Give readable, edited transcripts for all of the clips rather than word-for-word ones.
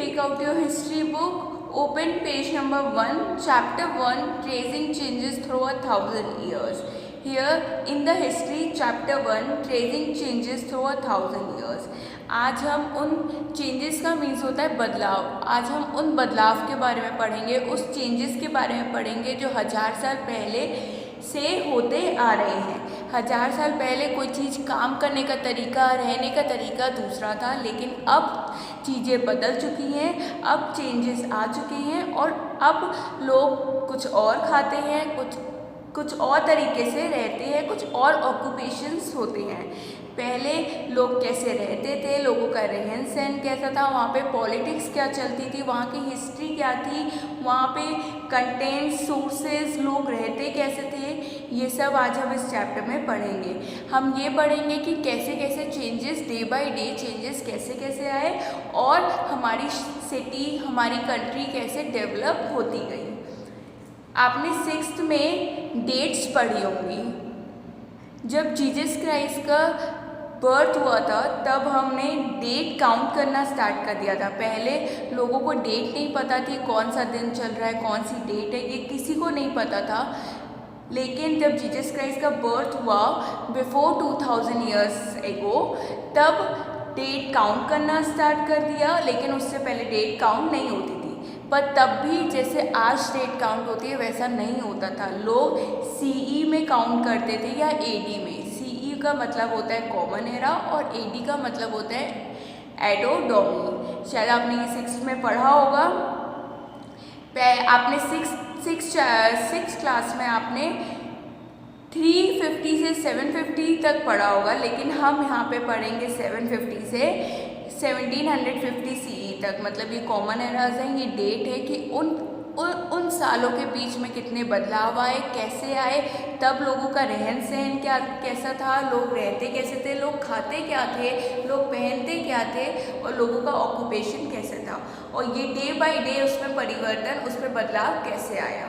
take out your history book, open page number 1, chapter 1, tracing changes through 1,000 years. Here in the history chapter 1, tracing changes through 1,000 years. आज हम उन changes का means होता है बदलाव। आज हम उन बदलाव के बारे में पढ़ेंगे, उस चेंजेस के बारे में पढ़ेंगे जो 1000 साल पहले से होते आ रहे हैं। 1000 साल पहले कोई चीज़ काम करने का तरीका, रहने का तरीका दूसरा था, लेकिन अब चीज़ें बदल चुकी हैं, अब चेंजेस आ चुके हैं और अब लोग कुछ और खाते हैं, कुछ और तरीके से रहते हैं, कुछ और ऑक्यूपेशंस होते हैं। पहले लोग कैसे रहते थे, लोगों का रहन सहन कैसा था, वहाँ पे पॉलिटिक्स क्या चलती थी, वहाँ की हिस्ट्री क्या थी, वहाँ पे कंटेंट सोर्सेज, लोग रहते कैसे थे, ये सब आज हम इस चैप्टर में पढ़ेंगे। हम ये पढ़ेंगे कि कैसे कैसे changes, day by day changes कैसे कैसे आए और हमारी सिटी, हमारी कंट्री कैसे डेवलप होती गई। आपने 6th में डेट्स पढ़ी होंगी। जब जीसस क्राइस्ट का बर्थ हुआ था तब हमने डेट काउंट करना स्टार्ट कर दिया था। पहले लोगों को डेट नहीं पता थी, कौन सा दिन चल रहा है, कौन सी डेट है, ये किसी को नहीं पता था। लेकिन जब जीसस क्राइस्ट का बर्थ हुआ बिफोर 2000 ईयर्स एगो, तब डेट काउंट करना स्टार्ट कर दिया। लेकिन उससे पहले डेट काउंट नहीं होती थी, पर तब भी जैसे आज डेट काउंट होती है वैसा नहीं होता था। लोग CE में काउंट करते थे या AD में। CE का मतलब होता है कॉमन एरा और AD का मतलब होता है एडो डोमिनी। शायद आपने ये 6th में पढ़ा होगा। आपने 6th क्लास में आपने 350 से 750 तक पढ़ा होगा, लेकिन हम यहाँ पे पढ़ेंगे 750 से 1750 CE तक। मतलब ये कॉमन एराज हैं, ये डेट है कि उन सालों के बीच में कितने बदलाव आए, कैसे आए, तब लोगों का रहन सहन कैसा था, लोग रहते कैसे थे, लोग खाते क्या थे, लोग पहनते क्या थे और लोगों का ऑक्यूपेशन कैसे था, और ये डे बाय डे उसमें परिवर्तन, उसमें बदलाव कैसे आया।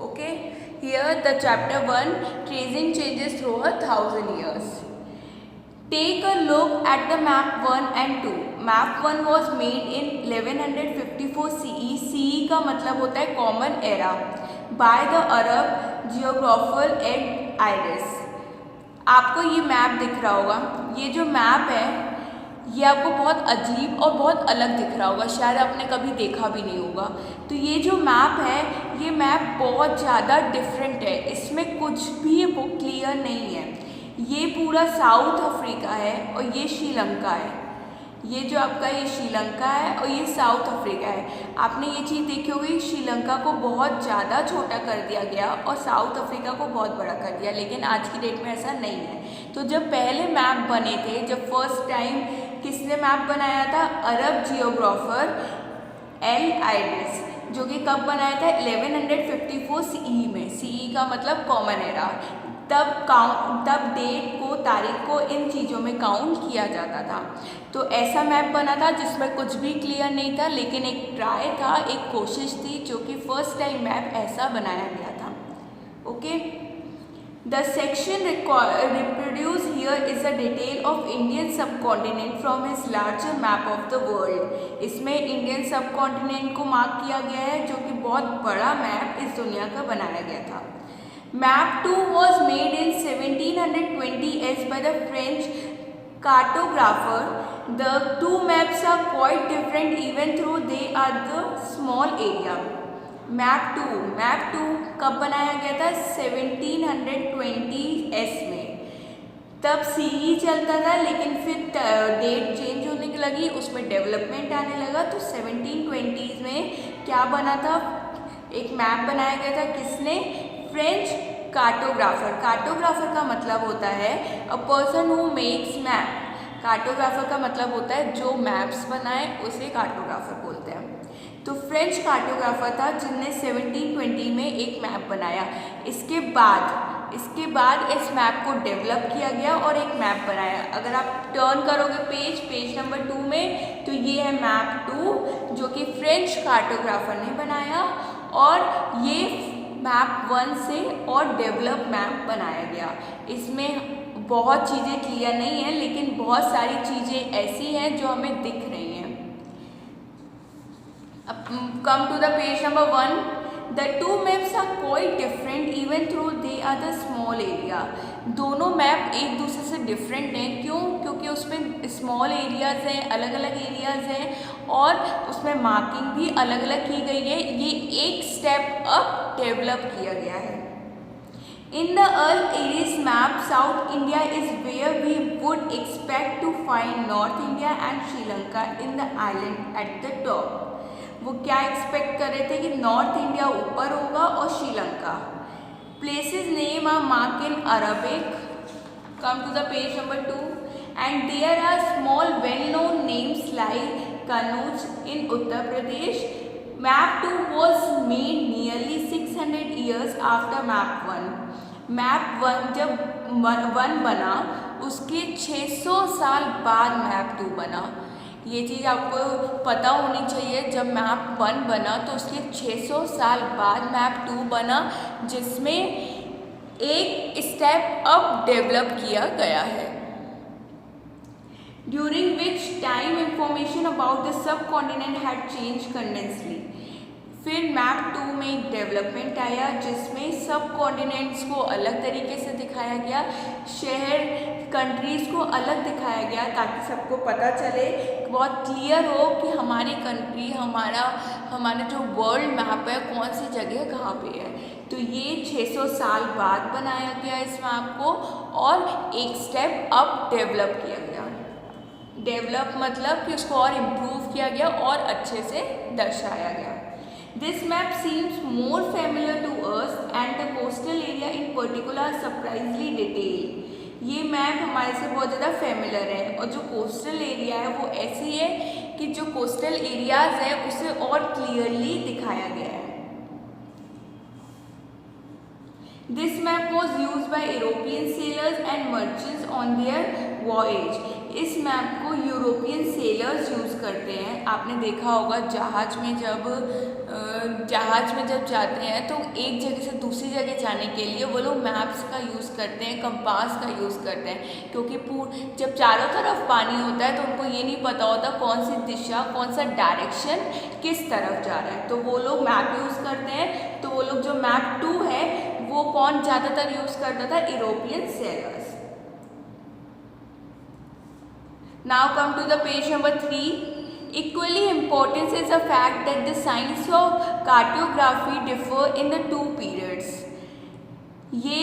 Okay, here the chapter 1, tracing changes through 1000 years. Take a look at the map 1 and 2. Map 1 was made in 1154 CE. CE का मतलब होता है common era, by the Arab geographer Ed Ayres. आपको ये मैप दिख रहा होगा। ये जो मैप है ये आपको बहुत अजीब और बहुत अलग दिख रहा होगा, शायद आपने कभी देखा भी नहीं होगा। तो ये जो मैप है, ये मैप बहुत ज़्यादा डिफरेंट है, इसमें कुछ भी क्लियर नहीं है। ये पूरा साउथ अफ्रीका है और ये श्रीलंका है। ये जो आपका ये श्रीलंका है और ये साउथ अफ्रीका है। आपने ये चीज़ देखी होगी, श्रीलंका को बहुत ज़्यादा छोटा कर दिया गया और साउथ अफ्रीका को बहुत बड़ा कर दिया, लेकिन आज की डेट में ऐसा नहीं है। तो जब पहले मैप बने थे, जब फर्स्ट टाइम किसने मैप बनाया था, अरब जियोग्राफर एल आइरिस, जो कि कब बनाया था, 1154 CE में। CE का मतलब कॉमन एरा। तब डेट को, तारीख को इन चीज़ों में काउंट किया जाता था। तो ऐसा मैप बना था जिसमें कुछ भी क्लियर नहीं था, लेकिन एक ट्राई था, एक कोशिश थी, जो कि फर्स्ट टाइम मैप ऐसा बनाया गया था। Okay, the section reproduce here is a detail of Indian subcontinent from his larger map of the world. इसमें इंडियन सब कॉन्टिनेंट को मार्क किया गया है, जो कि बहुत बड़ा मैप इस दुनिया का बनाया गया था। Map 2 was made in 1720s by the French cartographer. The two maps are quite different even though they are the small area. Map 2 कब बनाया गया था, 1720s में। तब CE चलता था, लेकिन फिर डेट चेंज होने लगी, उसमें डेवलपमेंट आने लगा। तो 1720s में क्या बना था, एक मैप बनाया गया था। किसने, फ्रेंच कार्टोग्राफर। कार्टोग्राफर का मतलब होता है a person who makes map. Cartographer का मतलब होता है जो मैप्स बनाए, उसे कार्टोग्राफर बोलते हैं। तो फ्रेंच कार्टोग्राफर था जिसने 1720 में एक मैप बनाया। इसके बाद इस मैप को डेवलप किया गया और एक मैप बनाया। अगर आप टर्न करोगे पेज नंबर 2 में, तो ये है मैप 2, जो कि फ्रेंच कार्टोग्राफर ने बनाया, और ये मैप 1 से और डेवलप मैप बनाया गया। इसमें बहुत चीज़ें क्लियर नहीं हैं, लेकिन बहुत सारी चीज़ें ऐसी हैं जो हमें दिख रही हैं। Come to the page number 1. The two maps are quite different even though they are the small area. दोनों मैप एक दूसरे से डिफरेंट हैं. क्यों? क्योंकि उसमें स्मॉल एरियाज़ हैं, अलग अलग एरियाज़ हैं और उसमें मार्किंग भी अलग अलग की गई है. ये एक स्टेप अप डेवलप किया गया है. In the Earl Aries map, South India is where we would expect to find North India and Sri Lanka in the island at the top. वो क्या एक्सपेक्ट कर रहे थे कि नॉर्थ इंडिया ऊपर होगा और Sri Lanka. Places name are mark in Arabic. Come to the page number 2. And there are small well known names like Kannauj in Uttar Pradesh. Map 2 was made nearly 600 years after map 1. Map 1 जब 1 बना उसके 600 साल बाद मैप 2 बना. ये चीज़ आपको पता होनी चाहिए. जब मैप 1 बना तो उसके 600 साल बाद मैप 2 बना, जिसमें एक स्टेप अप डेवलप किया गया है. During which time information about the subcontinent had change constantly. फिर मैप 2 में एक डेवलपमेंट आया जिसमें सब कॉन्टिनेंट्स को अलग तरीके से दिखाया गया, शहर कंट्रीज़ को अलग दिखाया गया, ताकि सबको पता चले, बहुत क्लियर हो कि हमारी कंट्री, हमारा जो वर्ल्ड मैप है कौन सी जगह कहाँ पे है. तो ये 600 साल बाद बनाया गया इस मैप को और एक स्टेप अप डेवलप किया गया. डेवलप मतलब कि उसको और इम्प्रूव किया गया और अच्छे से दर्शाया गया. This map seems more familiar to us and the coastal area in particular surprisingly detailed. ये मैप हमारे से बहुत ज़्यादा फेमिलर है और जो कोस्टल एरिया है वो ऐसी है कि जो कोस्टल एरियाज़ है उसे और क्लियरली दिखाया गया है. This map was used by European sailors and merchants on their voyage. इस मैप को यूरोपियन सेलर्स यूज़ करते हैं. आपने देखा होगा जहाज में जब जाते हैं तो एक जगह से दूसरी जगह जाने के लिए वो लोग मैप्स का यूज़ करते हैं, कंपास का यूज़ करते हैं, क्योंकि जब चारों तरफ पानी होता है तो उनको ये नहीं पता होता कौन सी दिशा, कौन सा डायरेक्शन किस तरफ जा रहा है. तो वो लोग मैप यूज़ करते हैं. तो वो लोग जो मैप 2 है वो कौन ज़्यादातर यूज़ करता था? European sellers. Now come to the page number 3. Equally important is the fact that the science of cartography differ in the two periods. ये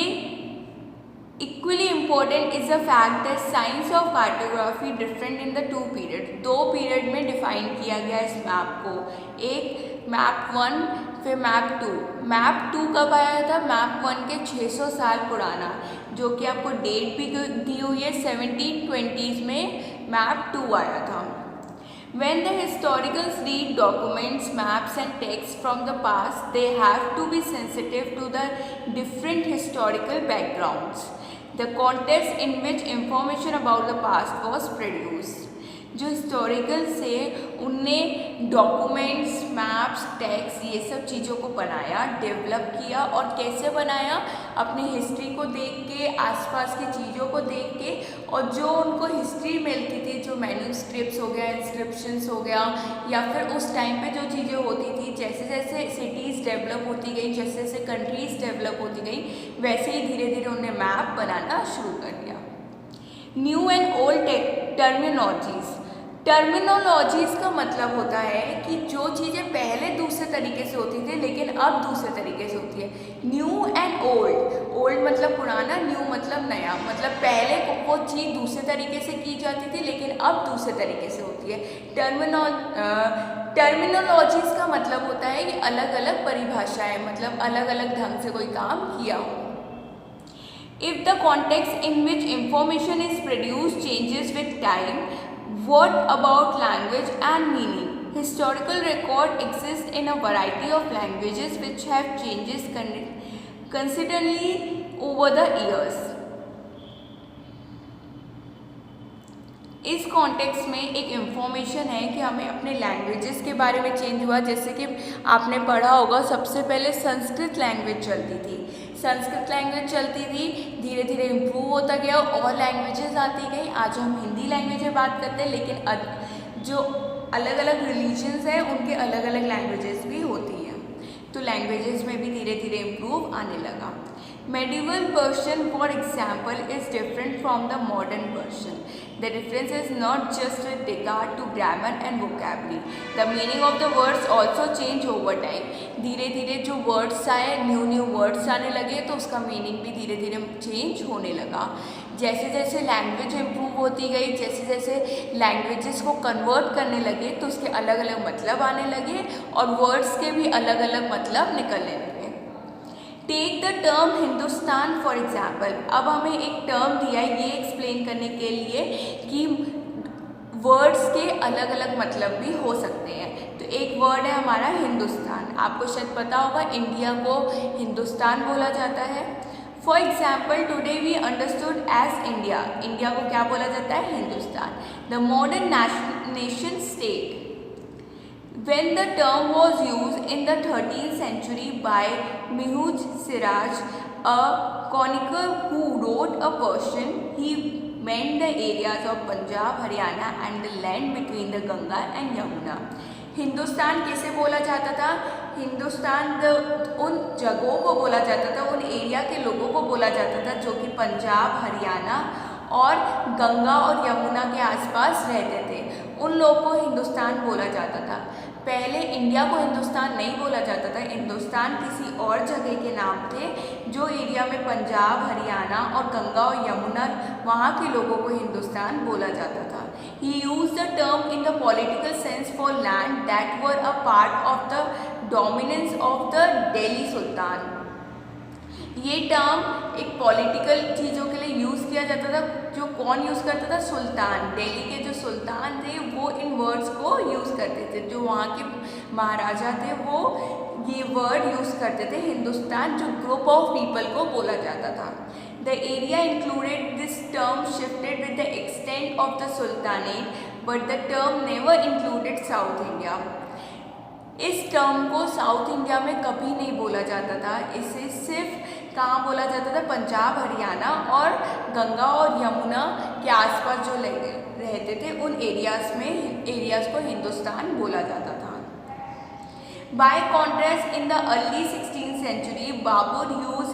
equally important is the fact that science of cartography different in the two period. 2 period में define किया गया इस map को. एक map 1 फिर map 2. Map 2 कब आया था? मैप 1 के 600 साल पुराना, जो कि आपको डेट भी दी हुई है. 1720s में मैप 2 आया था. When the historians read documents, maps and texts from the past, they have to be sensitive to the different historical backgrounds, the context in which information about the past was produced. जो historical से उनने documents, maps, text ये सब चीज़ों को बनाया, develop किया. और कैसे बनाया? अपनी हिस्ट्री को देख के, आसपास की चीज़ों को देख के, और जो उनको हिस्ट्री मिलती थी, जो मैन्यूस्क्रिप्ट्स हो गया, इंस्क्रिप्शंस हो गया, या फिर उस टाइम पे जो चीज़ें होती थी, जैसे जैसे सिटीज़ डेवलप होती गई, जैसे जैसे कंट्रीज़ डेवलप होती गई, वैसे ही धीरे धीरे उन्होंने मैप बनाना शुरू कर दिया. न्यू एंड ओल्ड टर्मिनोलॉजीज़ का मतलब होता है कि जो चीज़ें पहले दूसरे तरीके से होती थी लेकिन अब दूसरे तरीके से होती है. न्यू एंड ओल्ड मतलब पुराना, न्यू मतलब नया. मतलब पहले वो चीज़ दूसरे तरीके से की जाती थी लेकिन अब दूसरे तरीके से होती है. टर्मिनोलॉजीज़ का मतलब होता है कि अलग अलग परिभाषाएँ, मतलब अलग अलग ढंग से कोई काम किया हो. If the context in which information is produced changes with time, what about language and meaning? Historical record exists in a variety of languages which have changes considerably over the years. इस context में एक information है कि हमें अपने languages के बारे में चेंज हुआ. जैसे कि आपने पढ़ा होगा, सबसे पहले संस्कृत लैंग्वेज चलती थी. धीरे धीरे इम्प्रूव होता गया और लैंग्वेजेस आती गई. आज हम हिंदी लैंग्वेज में बात करते हैं, लेकिन जो अलग अलग रिलीजन्स हैं उनके अलग अलग लैंग्वेजेस भी होती हैं, तो लैंग्वेजेस में भी धीरे धीरे इम्प्रूव आने लगा। Medieval Persian, for example, is different from the modern Persian. The difference is not just with regard to grammar and vocabulary. The meaning of the words also change over time. धीरे धीरे जो words आए, new words आने लगे, तो उसका meaning भी धीरे धीरे चेंज होने लगा। जैसे जैसे लैंग्वेज इम्प्रूव होती गई, जैसे जैसे लैंग्वेजेस को कन्वर्ट करने लगे, तो उसके अलग अलग मतलब आने लगे और वर्ड्स के भी अलग अलग मतलब निकलने लगे। Take the term Hindustan for example. अब हमें एक टर्म दिया है ये एक्सप्लेन करने के लिए कि वर्ड्स के अलग अलग मतलब भी हो सकते हैं। तो एक वर्ड है हमारा हिंदुस्तान। आपको शायद पता होगा इंडिया को हिंदुस्तान बोला जाता है। For example today we understood as India. India को क्या बोला जाता है? Hindustan. The modern nation state. When the term was used in the 13th century by Mehmed Siraj, a chronicler who wrote a Persian, he meant the areas of Punjab, Haryana and the land between the Ganga and Yamuna. Hindustan कैसे बोला जाता था? हिंदुस्तान उन जगहों को बोला जाता था, उन एरिया के लोगों को बोला जाता था जो कि पंजाब, हरियाणा और गंगा और यमुना के आसपास रहते थे, उन लोगों को हिंदुस्तान बोला जाता था। पहले इंडिया को हिंदुस्तान नहीं बोला जाता था, हिंदुस्तान किसी और जगह के नाम थे जो एरिया में पंजाब, हरियाणा और गंगा और यमुना वहाँ के लोगों को हिंदुस्तान बोला जाता था। He use the term in the political sense for land that were a part of the dominance of the Delhi sultan. ये टर्म एक पॉलिटिकल चीज़ों के लिए यूज़ किया जाता था। जो कौन यूज़ करता था? सुल्तान। दिल्ली के जो सुल्तान थे वो इन वर्ड्स को यूज़ करते थे। जो वहाँ के महाराजा थे वो ये वर्ड यूज़ करते थे। हिंदुस्तान जो ग्रुप ऑफ पीपल को बोला जाता था। The area included this term shifted with the extent of the sultanate but the term never included south India. इस टर्म को साउथ इंडिया में कभी नहीं बोला जाता था। इसे सिर्फ कहाँ बोला जाता था? पंजाब, हरियाणा और गंगा और यमुना के आसपास जो रहते थे उन एरियाज़ को हिंदुस्तान बोला जाता था। By contrast in the early 16th century Babur use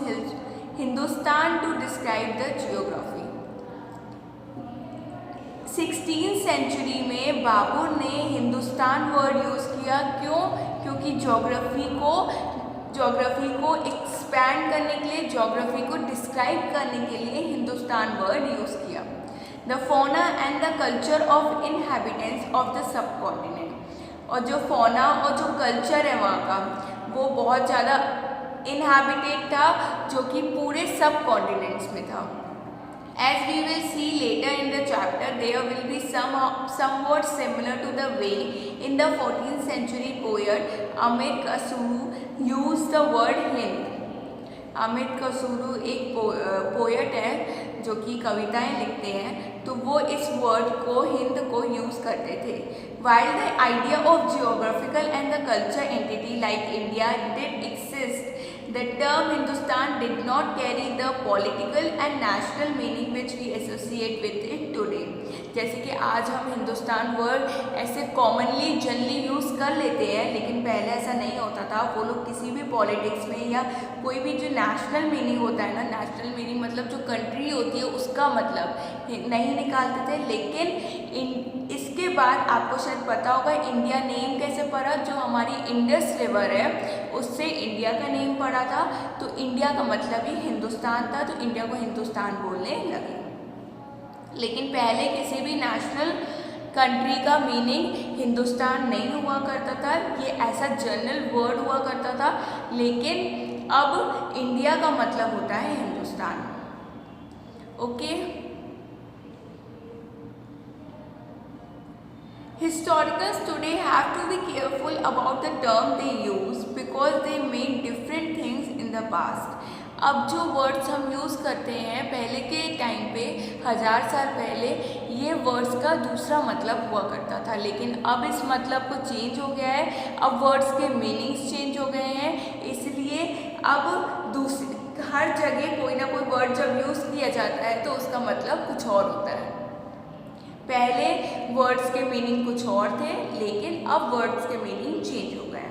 Hindustan to describe the geography. 16th century में बाबर ने हिंदुस्तान वर्ड यूज़ किया। क्यों? क्योंकि ज्योग्राफी को एक्सपैंड करने के लिए, ज्योग्राफी को डिस्क्राइब करने के लिए हिंदुस्तान वर्ड यूज़ किया। The fauna and the culture of inhabitants of the sub continent. और जो फौना और जो कल्चर है वहाँ का वो बहुत ज़्यादा इनहैबिटेड था, जो कि पूरे सब कॉन्टिनेंट्स में था। As we will see later in the chapter, there will be somewhat similar to the way in the 14th century poet Amir Khusro used the word Hind. अमिर खसरू एक पोएट है जो कि कविताएं लिखते हैं, तो वो इस वर्ड को हिंद को यूज़ करते थे। While the idea of geographical and the culture entity like India did exist, the term Hindustan did not carry the political and national meaning which we associate with it today. जैसे कि आज हम Hindustan word ऐसे commonly generally use कर लेते हैं, लेकिन पहले ऐसा नहीं होता था। वो लोग किसी भी पॉलिटिक्स में या कोई भी जो नेशनल मीनिंग होता है ना, नेशनल मीनिंग मतलब जो कंट्री होती है उसका मतलब नहीं निकालते थे। लेकिन इसके बाद आपको शायद पता होगा इंडिया नेम कैसे पड़ा, जो हमारी इंडस रिवर है उससे इंडिया का नेम पड़ा था। तो इंडिया का मतलब ही हिंदुस्तान था, तो इंडिया को हिंदुस्तान बोलने लगे। लेकिन पहले किसी भी नेशनल कंट्री का मीनिंग हिंदुस्तान नहीं हुआ करता था, ये ऐसा जनरल वर्ड हुआ करता था। लेकिन अब इंडिया का मतलब होता है Hindustan. Okay, historians today have to be careful about the term they use because they made different things in the past. अब जो वर्ड्स हम यूज़ करते हैं पहले के टाइम पे 1000 साल पहले ये वर्ड्स का दूसरा मतलब हुआ करता था, लेकिन अब इस मतलब को चेंज हो गया है। अब वर्ड्स के मीनिंग्स चेंज हो गए हैं, इसलिए अब हर जगह कोई ना कोई वर्ड जब यूज़ किया जाता है तो उसका मतलब कुछ और होता है। पहले वर्ड्स के मीनिंग कुछ और थे, लेकिन अब वर्ड्स के मीनिंग चेंज हो गए।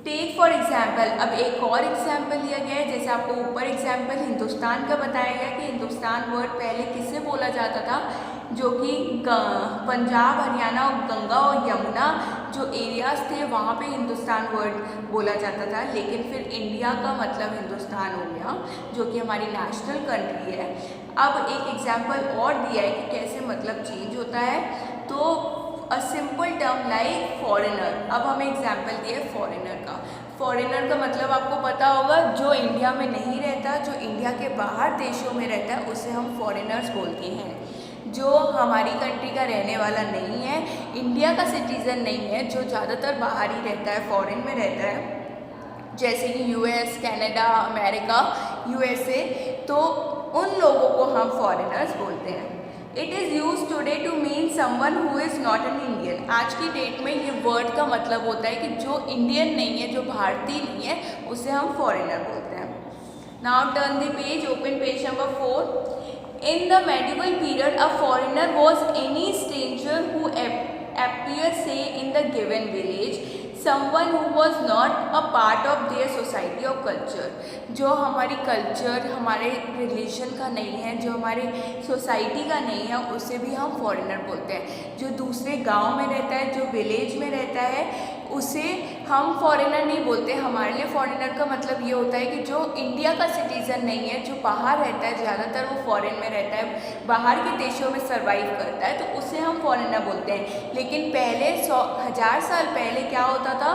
टेक फॉर एग्जाम्पल, अब एक और एग्जाम्पल लिया गया है। जैसे आपको ऊपर एग्जाम्पल हिंदुस्तान का बताया गया कि हिंदुस्तान वर्ड पहले किससे बोला जाता था, जो कि पंजाब, हरियाणा और गंगा और यमुना जो एरियाज थे वहाँ पे हिंदुस्तान वर्ड बोला जाता था। लेकिन फिर इंडिया का मतलब हिंदुस्तान हो गया, जो कि हमारी नेशनल कंट्री है। अब एक एग्जाम्पल और दिया है कि कैसे मतलब चेंज होता है। तो a simple term like foreigner, अब हमें एग्जाम्पल दिया है फॉरेनर का। फॉरेनर का मतलब आपको पता होगा, जो इंडिया में नहीं रहता, जो इंडिया के बाहर देशों में रहता है, उसे हम फॉरेनर्स बोलते हैं। जो हमारी कंट्री का रहने वाला नहीं है, इंडिया का सिटीज़न नहीं है, जो ज़्यादातर बाहर ही रहता है, फॉरेन में रहता है, जैसे कि यूएस, कनाडा, अमेरिका, यूएसए, तो उन लोगों को हम फॉरेनर्स बोलते हैं। It is use today to mean someone who is not an Indian. आज की डेट में ये वर्ड का मतलब होता है कि जो इंडियन नहीं है, जो भारतीय नहीं है, उसे हम फॉरेनर बोलते हैं। Now turn the page, open page number 4। In the medieval period, a foreigner was any stranger who appeared, say, in the given village, someone who was not a part of their society or culture। जो हमारी culture, हमारे religion का नहीं है, जो हमारे society का नहीं है, उसे भी हम फॉरेनर बोलते हैं। जो दूसरे गांव में रहता है, जो विलेज में रहता है, उसे हम फॉरेनर नहीं बोलते। हमारे लिए फॉरेनर का मतलब ये होता है कि जो इंडिया का सिटीज़न नहीं है, जो बाहर रहता है, ज़्यादातर वो फॉरेन में रहता है, बाहर के देशों में सर्वाइव करता है, तो उसे हम फॉरेनर बोलते हैं। लेकिन पहले 1000 साल पहले क्या होता था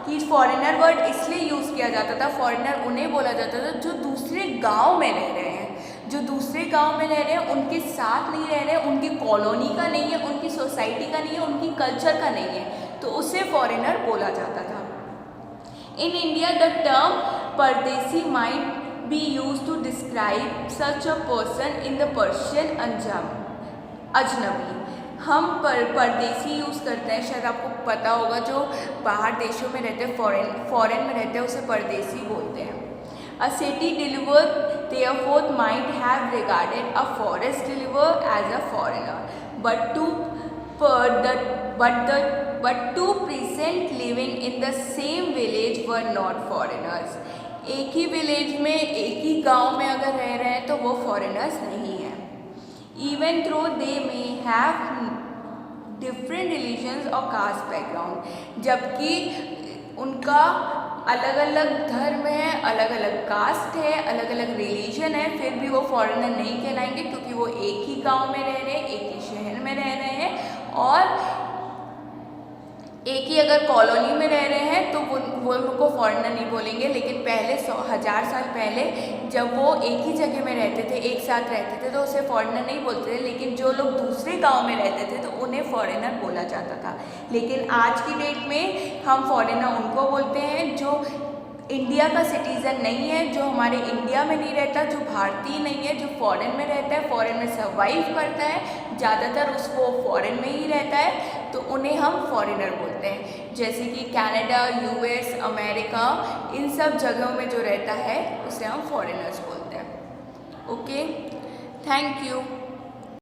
कि फॉरेनर वर्ड इसलिए यूज़ किया जाता था, फॉरेनर उन्हें बोला जाता था जो दूसरे गाँव में रह रहे हैं, जो दूसरे गांव में रह रहे हैं, उनके साथ नहीं रह रहे हैं, उनकी कॉलोनी का नहीं है, उनकी सोसाइटी का नहीं है, उनकी कल्चर का नहीं है, तो उसे फॉरेनर बोला जाता था। In India the term pardesi might be use to describe such a person in the Persian ajnabi. हम परदेसी यूज़ करते हैं, शायद आपको पता होगा, जो बाहर देशों में रहते हैं, फॉरेन में रहते हैं, उसे परदेसी बोलते हैं। A city dweller therefore might have regarded a forest dweller as a foreigner, but two peasants living in the same village were not foreigners। एक ही विलेज में, एक ही गांव में अगर रह रहे हैं तो वो फॉरेनर्स नहीं है। Even though they may have different religions और caste background, जबकि उनका अलग अलग धर्म है, अलग अलग कास्ट है, अलग अलग रिलीजन है, फिर भी वो फॉरेनर नहीं कहलाएंगे, क्योंकि वो एक ही गांव में रह रहे हैं, एक ही शहर में रह रहे हैं, और एक ही अगर कॉलोनी में रह रहे हैं, तो वो उनको फॉरेनर नहीं बोलेंगे। लेकिन पहले 1000 साल पहले जब वो एक ही जगह में रहते थे, एक साथ रहते थे, तो उसे फॉरेनर नहीं बोलते थे। लेकिन जो लोग दूसरे गांव में रहते थे, तो उन्हें फॉरेनर बोला जाता था। लेकिन आज की डेट में हम फॉरेनर उनको बोलते हैं जो इंडिया का सिटीज़न नहीं है, जो हमारे इंडिया में नहीं रहता, जो भारतीय नहीं है, जो फॉरेन में रहता है, फॉरेन में सर्वाइव करता है, ज़्यादातर उसको फॉरेन में ही रहता है, तो उन्हें हम फॉरेनर बोलते हैं। जैसे कि कनाडा, यूएस, अमेरिका, इन सब जगहों में जो रहता है उसे हम फॉरेनर्स बोलते हैं। Okay, thank you.